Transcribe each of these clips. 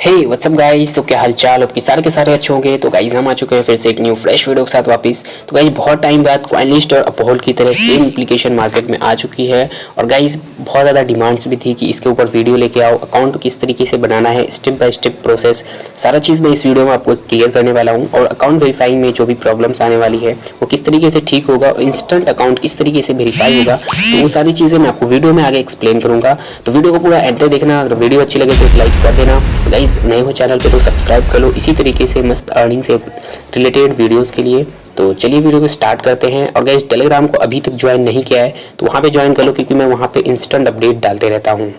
Hey what's up guys. तो क्या हाल चाल, आपके सारे के सारे अच्छे होंगे। तो गाइस हम आ चुके हैं फिर से एक न्यू फ्रेश वीडियो के साथ वापस। तो गाइस बहुत टाइम बाद कॉइनलिस्ट और अपहोल की तरह सेम एप्लीकेशन मार्केट में आ चुकी है और गाइस बहुत ज़्यादा डिमांड्स भी थी कि इसके ऊपर वीडियो लेके आओ, अकाउंट किस तरीके से बनाना है, स्टेप बाय स्टेप प्रोसेस, सारा चीज़ मैं इस वीडियो में आपको क्लियर करने वाला हूँ। और अकाउंट वेरीफाइंग में जो भी प्रॉब्लम्स आने वाली है वो किस तरीके से ठीक होगा और इंस्टेंट अकाउंट किस तरीके से वेरीफाई होगा, तो वो सारी चीज़ें मैं आपको वीडियो में आगे एक्सप्लेन करूँगा। तो वीडियो को पूरा एंड तक देखना। अगर वीडियो अच्छी लगे तो एक लाइक कर देना। गाइस नए हो चैनल पे तो सब्सक्राइब कर लो इसी तरीके से मस्त अर्निंग से रिलेटेड वीडियोस के लिए। तो चलिए वीडियो को स्टार्ट करते हैं। और गाइस टेलीग्राम को अभी तक ज्वाइन नहीं किया है तो वहाँ पे ज्वाइन कर लो, क्योंकि मैं वहाँ पे इंस्टेंट अपडेट डालते रहता हूँ।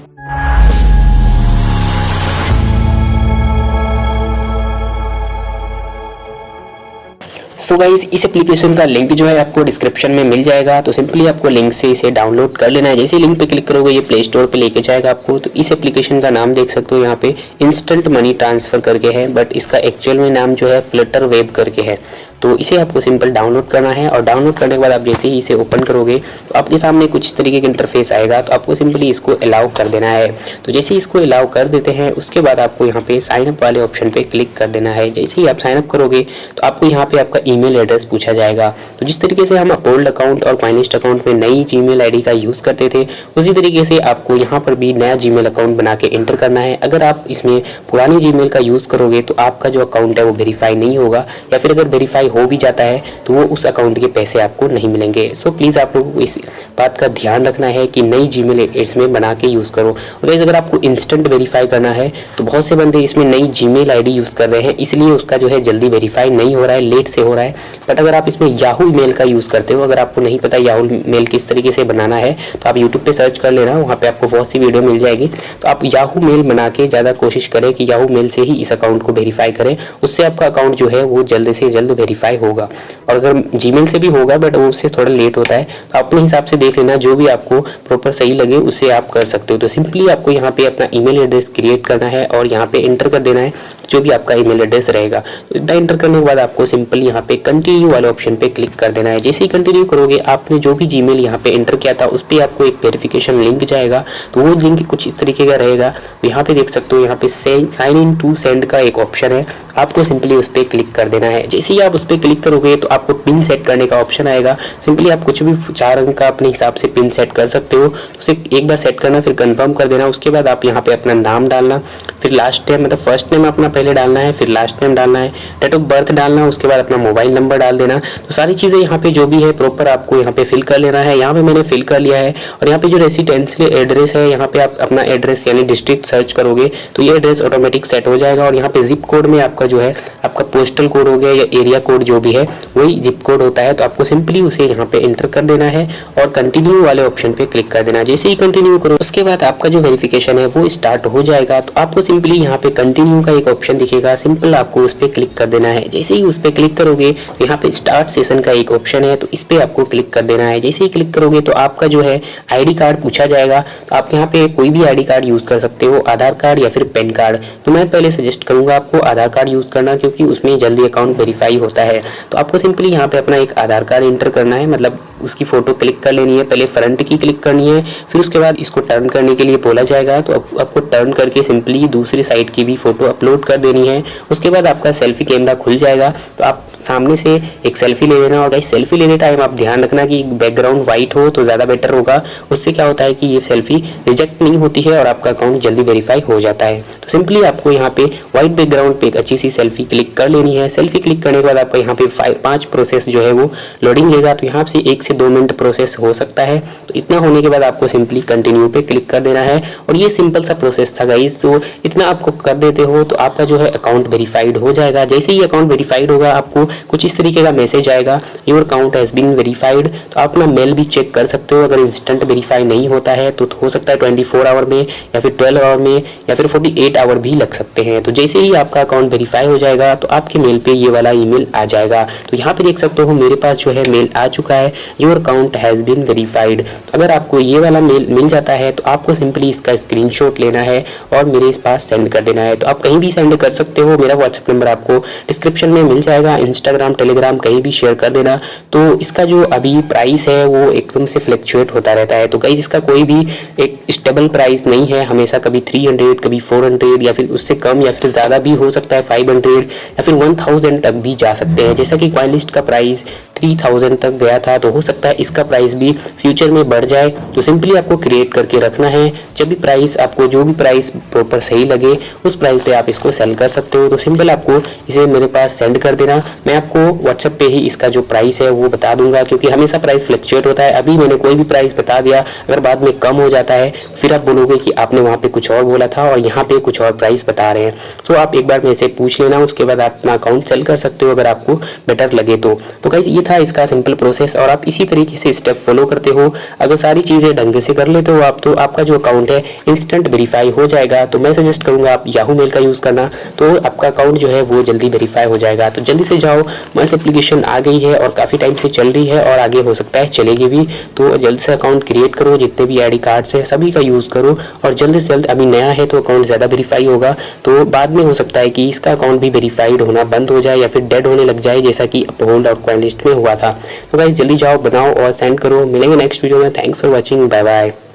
सो गाइस इस एप्लीकेशन का लिंक जो है आपको डिस्क्रिप्शन में मिल जाएगा। तो सिंपली आपको लिंक से इसे डाउनलोड कर लेना है। जैसे लिंक पे क्लिक करोगे ये प्ले स्टोर पे लेके जाएगा आपको। तो इस एप्लीकेशन का नाम देख सकते हो यहाँ पे इंस्टेंट मनी ट्रांसफर करके है, बट इसका एक्चुअल में नाम जो है फ्लटर वेब करके है। तो इसे आपको सिंपल डाउनलोड करना है और डाउनलोड करने के बाद आप जैसे ही इसे ओपन करोगे तो आपके सामने कुछ तरीके का इंटरफेस आएगा। तो आपको सिंपली इसको अलाउ कर देना है। तो जैसे ही इसको अलाउ कर देते हैं उसके बाद आपको यहाँ पे साइन अप वाले ऑप्शन पे क्लिक कर देना है। जैसे ही आप साइन अप करोगे तो आपको यहाँ पे आपका ईमेल एड्रेस पूछा जाएगा। तो जिस तरीके से हम ओल्ड अकाउंट और कॉइनलिस्ट अकाउंट में नई जीमेल आईडी का यूज़ करते थे उसी तरीके से आपको यहाँ पर भी नया जीमेल अकाउंट बना के एंटर करना है। अगर आप इसमें पुरानी जीमेल का यूज़ करोगे तो आपका जो अकाउंट है वो वेरीफाई नहीं होगा, या फिर अगर वेरीफाई हो भी जाता है तो वो उस अकाउंट के पैसे आपको नहीं मिलेंगे। सो प्लीज़ आप लोगों को इस बात का ध्यान रखना है कि नई जीमेल इसमें बना के यूज़ करो। और अगर आपको इंस्टेंट वेरीफाई करना है तो बहुत से बंदे इसमें नई जीमेल आईडी यूज़ कर रहे हैं, इसलिए उसका जो है जल्दी वेरीफाई नहीं हो रहा है, लेट से हो रहा है। बट अगर आप इसमें याहू मेल का यूज़ करते हो, अगर आपको नहीं पता याहू मेल किस तरीके से बनाना है तो आप यूट्यूब पे सर्च कर लेना, वहाँ पे आपको बहुत सी वीडियो मिल जाएगी। तो आप याहू मेल बना के ज़्यादा कोशिश करें कि याहू मेल से ही इस अकाउंट को वेरीफाई करें, उससे आपका अकाउंट जो है वो जल्द से जल्द वेरीफाई होगा। और अगर जीमेल से भी होगा बट वो उससे थोड़ा लेट होता है, तो अपने हिसाब से देख लेना, जो भी आपको प्रॉपर सही लगे उससे आप कर सकते हो। तो सिंपली आपको यहाँ पे अपना ईमेल एड्रेस क्रिएट करना है और यहाँ पे एंटर कर देना है जो भी आपका ईमेल एड्रेस रहेगा। तो इतना एंटर करने के बाद आपको सिंपली यहाँ पे कंटिन्यू वाले ऑप्शन पे क्लिक कर देना है। जैसे ही कंटिन्यू करोगे आपने जो भी जीमेल यहाँ पे एंटर किया था उस पर आपको एक वेरिफिकेशन लिंक जाएगा। तो वो लिंक कुछ इस तरीके का रहेगा। यहाँ पे देख सकते हो यहाँ पे साइन इन टू सेंड का एक ऑप्शन है, आपको सिंपली उस पर क्लिक कर देना है। जैसे ही आप उस पर क्लिक करोगे तो आपको पिन सेट करने का ऑप्शन आएगा। सिंपली आप कुछ भी 4 अंक का अपने हिसाब से पिन सेट कर सकते हो। तो उसे एक बार सेट करना, फिर कंफर्म कर देना। उसके बाद आप यहाँ पे अपना नाम डालना, फिर लास्ट नेम मतलब फर्स्ट नेम अपना पहले डालना है, फिर लास्ट नेम डालना है, डेट ऑफ बर्थ डालना, उसके बाद अपना मोबाइल नंबर डाल देना। तो सारी चीज़ें यहाँ पे जो भी है प्रॉपर आपको यहाँ पे फिल कर लेना है। यहाँ पे मैंने फिल कर लिया है। और यहाँ पे जो रेसिडेंशियल एड्रेस है यहाँ पे आप अपना एड्रेस यानी डिस्ट्रिक्ट सर्च करोगे तो ये एड्रेस ऑटोमेटिक सेट हो जाएगा। और यहाँ पे जिप कोड में आपका जो है आपका पोस्टल कोड हो गया या एरिया कोड जो भी है वही जिप कोड होता है। तो आपको सिंपली उसे यहाँ पे एंटर कर देना है और कंटिन्यू वाले ऑप्शन पे क्लिक कर देना। जैसे ही कंटिन्यू करो उसके बाद आपका जो वेरिफिकेशन है वो स्टार्ट हो जाएगा। तो आपको सिंपली यहाँ पे कंटिन्यू का एक ऑप्शन दिखेगा, सिंपल आपको उस पर क्लिक कर देना है। जैसे ही उस पर क्लिक करोगे तो यहाँ पे स्टार्ट सेशन का एक ऑप्शन है, तो इस पर आपको क्लिक कर देना है। जैसे ही क्लिक करोगे तो आपका जो है आईडी कार्ड पूछा जाएगा। तो आप यहाँ पे कोई भी आईडी कार्ड यूज कर सकते हो, आधार कार्ड या फिर पैन कार्ड। तो मैं पहले सजेस्ट करूंगा आपको आधार कार्ड यूज करना, क्योंकि उसमें जल्दी अकाउंट वेरीफाई होता है। तो आपको सिंपली यहाँ पे अपना एक आधार कार्ड एंटर करना है, मतलब उसकी फोटो क्लिक कर लेनी है। पहले फ्रंट की क्लिक करनी है, फिर उसके बाद इसको टर्न करने के लिए बोला जाएगा। तो आपको टर्न करके सिंपली दूसरी साइड की भी फोटो अपलोड कर देनी है। उसके बाद आपका सेल्फी कैमरा खुल जाएगा। तो आप सामने से एक सेल्फी ले लेना। और गाइस सेल्फी लेने टाइम आप ध्यान रखना कि बैकग्राउंड वाइट हो तो ज़्यादा बेटर होगा। उससे क्या होता है कि ये सेल्फी रिजेक्ट नहीं होती है और आपका अकाउंट जल्दी वेरीफाई हो जाता है। तो सिंपली आपको यहाँ पे व्हाइट बैकग्राउंड पे एक अच्छी सी सेल्फी क्लिक कर लेनी है। सेल्फी क्लिक करने के बाद आपको यहाँ पे 5 प्रोसेस जो है वो लोडिंग लेगा। तो यहाँ से 1 से 2 मिनट प्रोसेस हो सकता है। तो इतना होने के बाद आपको सिंपली कंटिन्यू पे क्लिक कर देना है। और ये सिंपल सा प्रोसेस था गाइस। तो इतना आपको कर देते हो तो आपका जो है अकाउंट वेरीफाइड हो जाएगा। जैसे ही अकाउंट वेरीफाइड होगा आपको कुछ इस तरीके का मैसेज आएगा, your account has been verified. तो आप अपना मेल भी चेक कर सकते हो। अगर इंस्टेंट वेरीफाई नहीं होता है तो हो सकता है 24 आवर में या फिर 12 आवर में या फिर 48 आवर भी लग सकते हैं। तो जैसे ही आपका अकाउंट वेरीफाई हो जाएगा तो आपके मेल पे ये वाला ईमेल आ जाएगा। तो यहाँ पे देख सकते हो मेरे पास जो है मेल आ चुका है। Your account has been verified. अगर आपको ये वाला मेल मिल जाता है तो आपको सिंपली इसका स्क्रीनशॉट लेना है और मेरे पास सेंड कर देना है। तो आप कहीं भी सेंड कर सकते हो, मेरा व्हाट्सएप नंबर आपको डिस्क्रिप्शन में मिल जाएगा, इंस्टाग्राम टेलीग्राम कहीं भी शेयर कर देना। तो इसका जो अभी प्राइस है वो एकदम से फ्लक्चुएट होता रहता है। तो गाइस इसका कोई भी एक स्टेबल प्राइस नहीं है, हमेशा कभी 300 कभी 400 या फिर उससे कम या फिर ज़्यादा भी हो सकता है, 500 या फिर 1000 तक भी जा सकते हैं। जैसा कि कॉइनलिस्ट का प्राइस 3000 तक गया था, तो हो सकता है इसका प्राइस भी फ्यूचर में बढ़ जाए। तो सिंपली आपको क्रिएट करके रखना है, जब भी प्राइस आपको जो भी प्राइस प्रॉपर सही लगे उस प्राइस पे आप इसको सेल कर सकते हो। तो सिंपल आपको इसे मेरे पास सेंड कर देना, मैं आपको व्हाट्सएप पे ही इसका जो प्राइस है वो बता दूंगा, क्योंकि हमेशा प्राइस फ्लक्चुएट होता है। अभी मैंने कोई भी प्राइस बता दिया, अगर बाद में कम हो जाता है फिर आप बोलोगे कि आपने वहाँ पे कुछ और बोला था और यहाँ पे कुछ और प्राइस बता रहे हैं। सो आप एक बार मेरे से पूछ लेना, उसके बाद आप अपना अकाउंट सेल कर सकते हो अगर आपको बेटर लगे तो। गाइस ये था इसका सिंपल प्रोसेस और आप इसी तरीके से स्टेप फॉलो करते हो, अगर सारी चीज़ें ढंग से कर लेते हो आप, तो आपका जो अकाउंट है इंस्टेंट वेरीफाई हो जाएगा। तो मैं सजेस्ट करूंगा आप याहू मेल का यूज़ करना, तो आपका अकाउंट जो है वो जल्दी वेरीफाई हो जाएगा। तो जल्दी से जाओ, मस्त एप्लीकेशन आ गई है और काफ़ी टाइम से चल रही है और आगे हो सकता है चलेगी भी। तो जल्द से अकाउंट क्रिएट करो, जितने भी आईडी कार्ड्स है सभी का यूज़ करो और जल्द से जल्द, अभी नया है तो अकाउंट ज़्यादा वेरीफाई होगा, तो बाद में हो सकता है कि इसका अकाउंट भी वेरीफाइड होना बंद हो जाए या फिर डेड होने लग जाए, जैसा कि अपहोल्ड और कॉइनलिस्ट में हुआ था। तो गाइस जल्दी जाओ, बनाओ और सेंड करो। मिलेंगे नेक्स्ट वीडियो में। Thanks for watching, bye bye.